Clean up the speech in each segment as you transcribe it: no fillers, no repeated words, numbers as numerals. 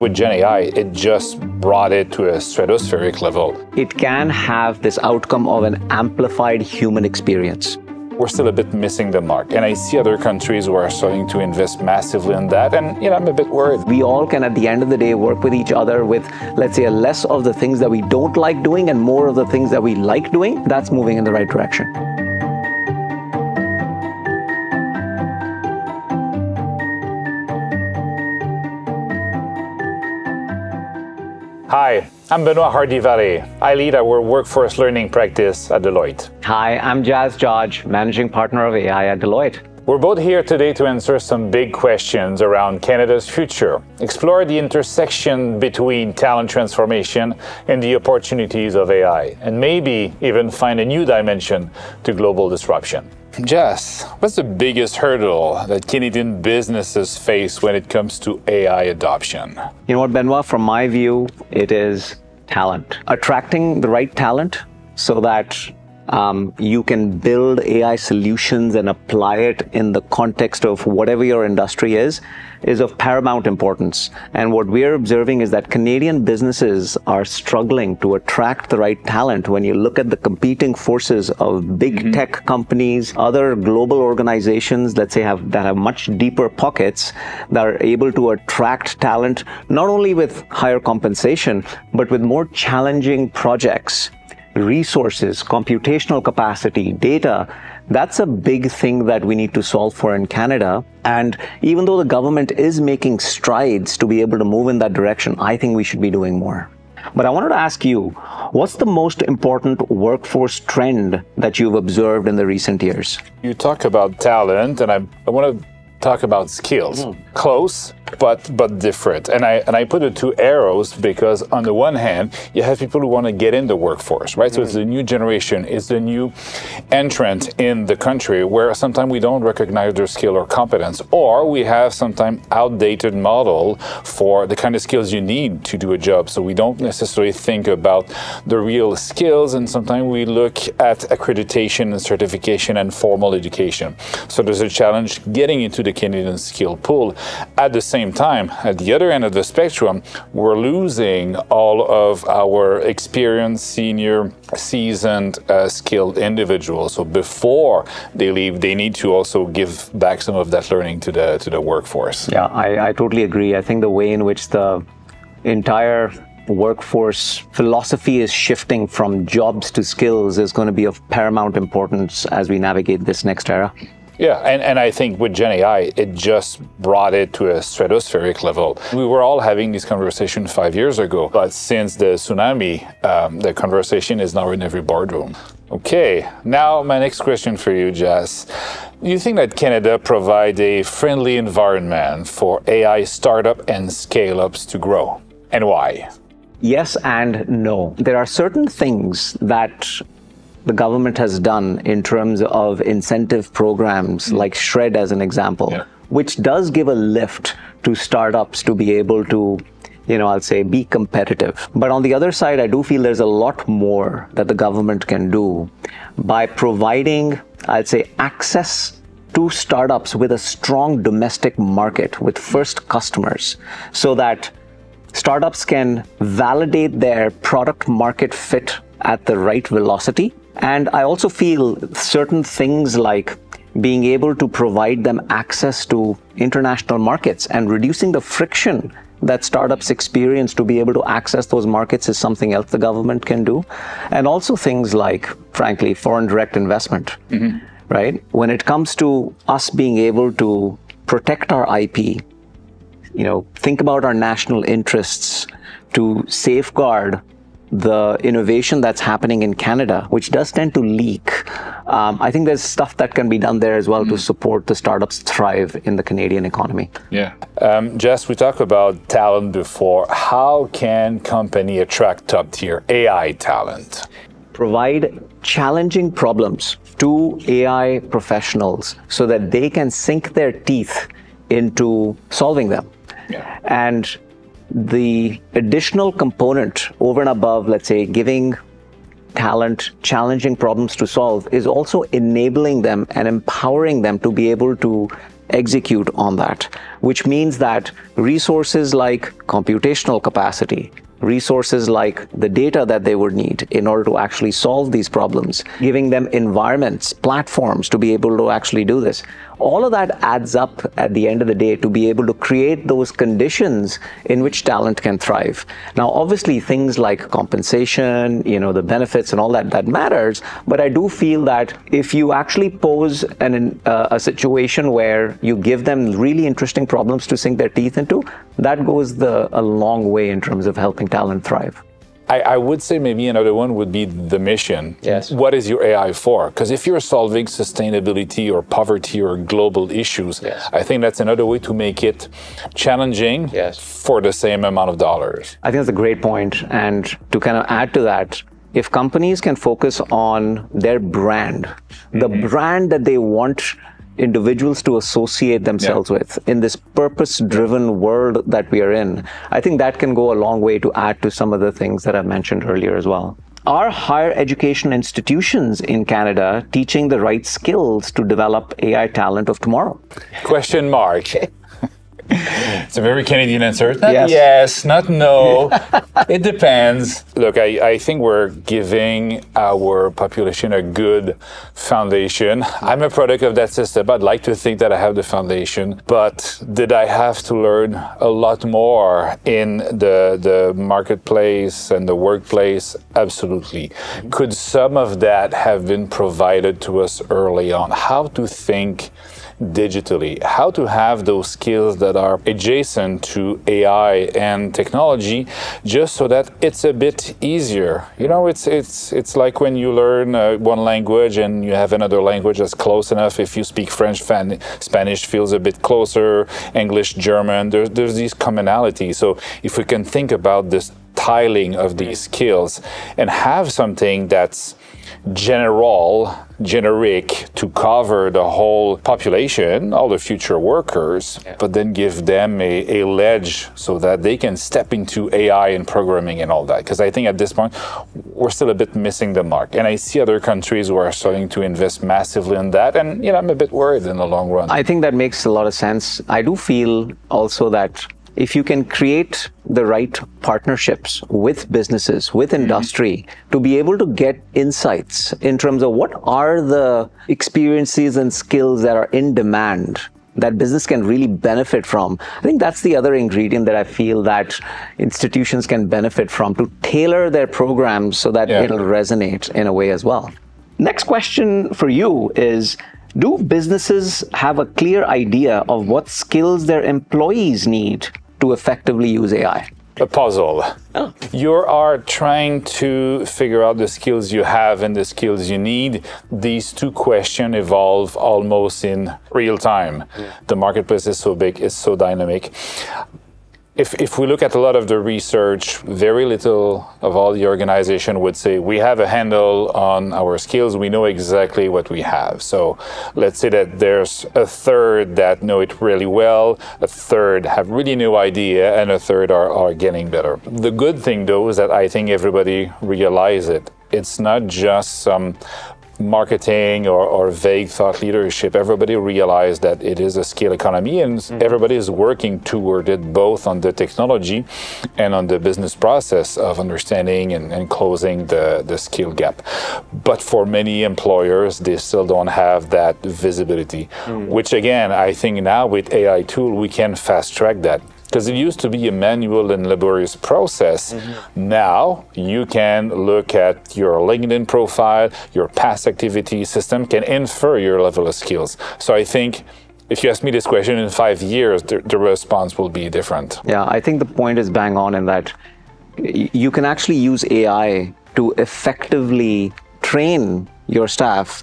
With Gen AI, it just brought it to a stratospheric level. It can have this outcome of an amplified human experience. We're still a bit missing the mark. And I see other countries who are starting to invest massively in that. And, I'm a bit worried. We all can, at the end of the day, work with each other with, let's say, less of the things that we don't like doing and more of the things that we like doing. That's moving in the right direction. Hi, I'm Benoit Hardy-Vallée. I lead our workforce learning practice at Deloitte. Hi, I'm Jas Jaaj, Managing Partner of AI at Deloitte. We're both here today to answer some big questions around Canada's future, explore the intersection between talent transformation and the opportunities of AI, and maybe even find a new dimension to global disruption. Jas, what's the biggest hurdle that Canadian businesses face when it comes to AI adoption? You know what, Benoit, from my view, it is talent. Attracting the right talent so that you can build AI solutions and apply it in the context of whatever your industry is of paramount importance. And what we're observing is that Canadian businesses are struggling to attract the right talent when you look at the competing forces of big tech companies, other global organizations, let's say, that have much deeper pockets, that are able to attract talent, not only with higher compensation, but with more challenging projects, resources, computational capacity, data. That's a big thing that we need to solve for in Canada. And even though the government is making strides to be able to move in that direction, I think we should be doing more. But I wanted to ask you, what's the most important workforce trend that you've observed in the recent years? You talk about talent, and I want to talk about skills. Close, but different. And I put the two arrows because on the one hand, you have people who want to get in the workforce, right? So it's the new generation, it's the new entrant in the country where sometimes we don't recognize their skill or competence, or we have sometimes outdated model for the kind of skills you need to do a job. So we don't necessarily think about the real skills, and sometimes we look at accreditation and certification and formal education. So there's a challenge getting into the Canadian skill pool. At the same time, at the other end of the spectrum, we're losing all of our experienced, senior, seasoned, skilled individuals. So before they leave, they need to also give back some of that learning to the workforce. Yeah, I totally agree. I think the way in which the entire workforce philosophy is shifting from jobs to skills is going to be of paramount importance as we navigate this next era. Yeah, and I think with Gen AI, it just brought it to a stratospheric level. We were all having this conversation 5 years ago, but since the tsunami, the conversation is now in every boardroom. Okay, now my next question for you, Jas. Do you think that Canada provides a friendly environment for AI startup and scale-ups to grow? And why? Yes and no. There are certain things that the government has done in terms of incentive programs like SHRED as an example, which does give a lift to startups to be able to, I'll say, be competitive. But on the other side, I do feel there's a lot more that the government can do by providing, I'd say, access to startups with a strong domestic market, with first customers, so that startups can validate their product market fit at the right velocity. And I also feel certain things like being able to provide them access to international markets and reducing the friction that startups experience to be able to access those markets is something else the government can do. And also things like, frankly, foreign direct investment, right? When it comes to us being able to protect our IP, think about our national interests to safeguard the innovation that's happening in Canada, which does tend to leak. I think there's stuff that can be done there as well to support the startups thrive in the Canadian economy. Yeah. Jas, we talked about talent before. How can company attract top-tier AI talent? Provide challenging problems to AI professionals so that they can sink their teeth into solving them. Yeah. And the additional component over and above, let's say, giving talent challenging problems to solve is also enabling them and empowering them to be able to execute on that, which means that resources like computational capacity, resources like the data that they would need in order to actually solve these problems, giving them environments, platforms to be able to actually do this. All of that adds up at the end of the day to be able to create those conditions in which talent can thrive. Now, obviously, things like compensation, the benefits and all that matters, but I do feel that if you actually pose a situation where you give them really interesting problems to sink their teeth into, that goes a long way in terms of helping talent thrive. I would say maybe another one would be the mission. Yes. What is your AI for? Because if you're solving sustainability or poverty or global issues, yes, I think that's another way to make it challenging, yes, for the same amount of dollars. I think that's a great point. And to kind of add to that, if companies can focus on their brand, the brand that they want individuals to associate themselves with in this purpose-driven world that we are in, I think that can go a long way to add to some of the things that I've mentioned earlier as well. Are higher education institutions in Canada teaching the right skills to develop AI talent of tomorrow? Question mark. It's a very Canadian answer. Not yes. Yes, not no. It depends. Look, I think we're giving our population a good foundation. I'm a product of that system. I'd like to think that I have the foundation, but did I have to learn a lot more in the marketplace and the workplace? Absolutely. Could some of that have been provided to us early on? How to think digitally, how to have those skills that are adjacent to AI and technology, just so that it's a bit easier. It's like when you learn one language and you have another language that's close enough. If you speak French, Spanish feels a bit closer, English, German, there's these commonalities. So if we can think about this tiling of these skills and have something that's generic to cover the whole population, all the future workers, but then give them a ledge so that they can step into AI and programming and all that. Because I think at this point, we're still a bit missing the mark. And I see other countries who are starting to invest massively in that. And, I'm a bit worried in the long run. I think that makes a lot of sense. I do feel also that if you can create the right partnerships with businesses, with industry, to be able to get insights in terms of what are the experiences and skills that are in demand that business can really benefit from. I think that's the other ingredient that I feel that institutions can benefit from, to tailor their programs so that it'll resonate in a way as well. Next question for you is, do businesses have a clear idea of what skills their employees need to effectively use AI? A puzzle. Oh. You are trying to figure out the skills you have and the skills you need. These two questions evolve almost in real time. The marketplace is so big, it's so dynamic. If we look at a lot of the research, very little of all the organization would say, we have a handle on our skills, we know exactly what we have. So let's say that there's a third that know it really well, a third have really no idea, and a third are getting better. The good thing, though, is that I think everybody realizes it. It's not just some marketing or vague thought leadership. Everybody realized that it is a skill economy, and everybody is working toward it, both on the technology and on the business process of understanding and closing the skill gap. But for many employers, they still don't have that visibility, which again, I think now with AI tool, we can fast track that. Because it used to be a manual and laborious process. Now you can look at your LinkedIn profile, your past activity system can infer your level of skills. So I think if you ask me this question in 5 years, the response will be different. Yeah, I think the point is bang on in that you can actually use AI to effectively train your staff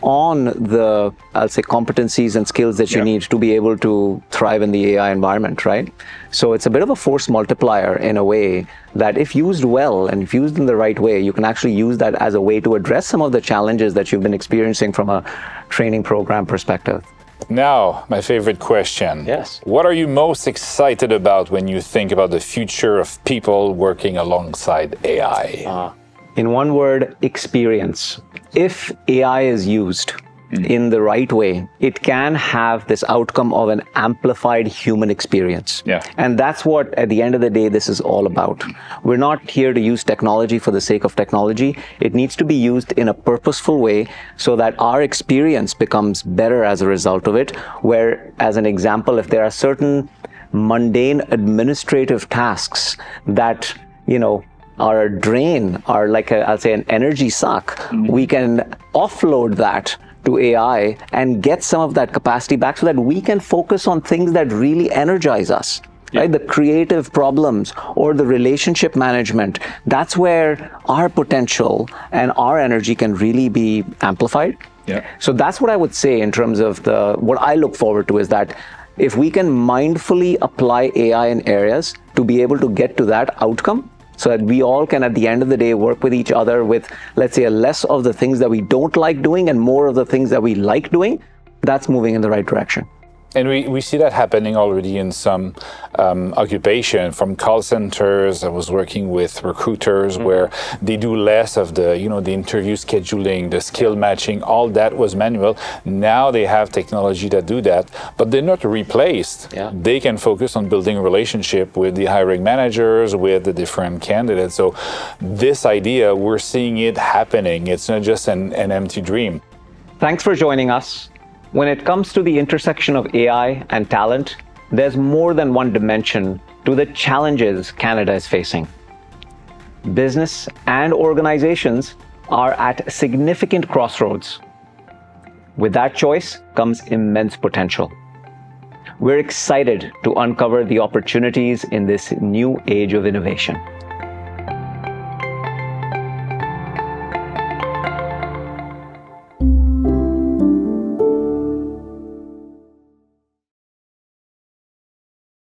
on the, I'll say, competencies and skills that you need to be able to thrive in the AI environment, right? So it's a bit of a force multiplier in a way that if used well and if used in the right way, you can actually use that as a way to address some of the challenges that you've been experiencing from a training program perspective. Now, my favorite question. Yes. What are you most excited about when you think about the future of people working alongside AI? In one word, experience. If AI is used in the right way, it can have this outcome of an amplified human experience. Yeah. And that's what, at the end of the day, this is all about. We're not here to use technology for the sake of technology. It needs to be used in a purposeful way so that our experience becomes better as a result of it. Where, as an example, if there are certain mundane administrative tasks that, are a drain, are like I'll say an energy suck, we can offload that to AI and get some of that capacity back so that we can focus on things that really energize us. Right? The creative problems or the relationship management, that's where our potential and our energy can really be amplified. Yeah. So that's what I would say in terms of what I look forward to is that if we can mindfully apply AI in areas to be able to get to that outcome, so that we all can, at the end of the day, work with each other with, let's say, less of the things that we don't like doing and more of the things that we like doing, that's moving in the right direction. And we see that happening already in some occupation, from call centers. I was working with recruiters where they do less of the, the interview scheduling, the skill matching, all that was manual. Now they have technology that do that, but they're not replaced. Yeah. They can focus on building a relationship with the hiring managers, with the different candidates. So this idea, we're seeing it happening. It's not just an empty dream. Thanks for joining us. When it comes to the intersection of AI and talent, there's more than one dimension to the challenges Canada is facing. Business and organizations are at significant crossroads. With that choice comes immense potential. We're excited to uncover the opportunities in this new age of innovation.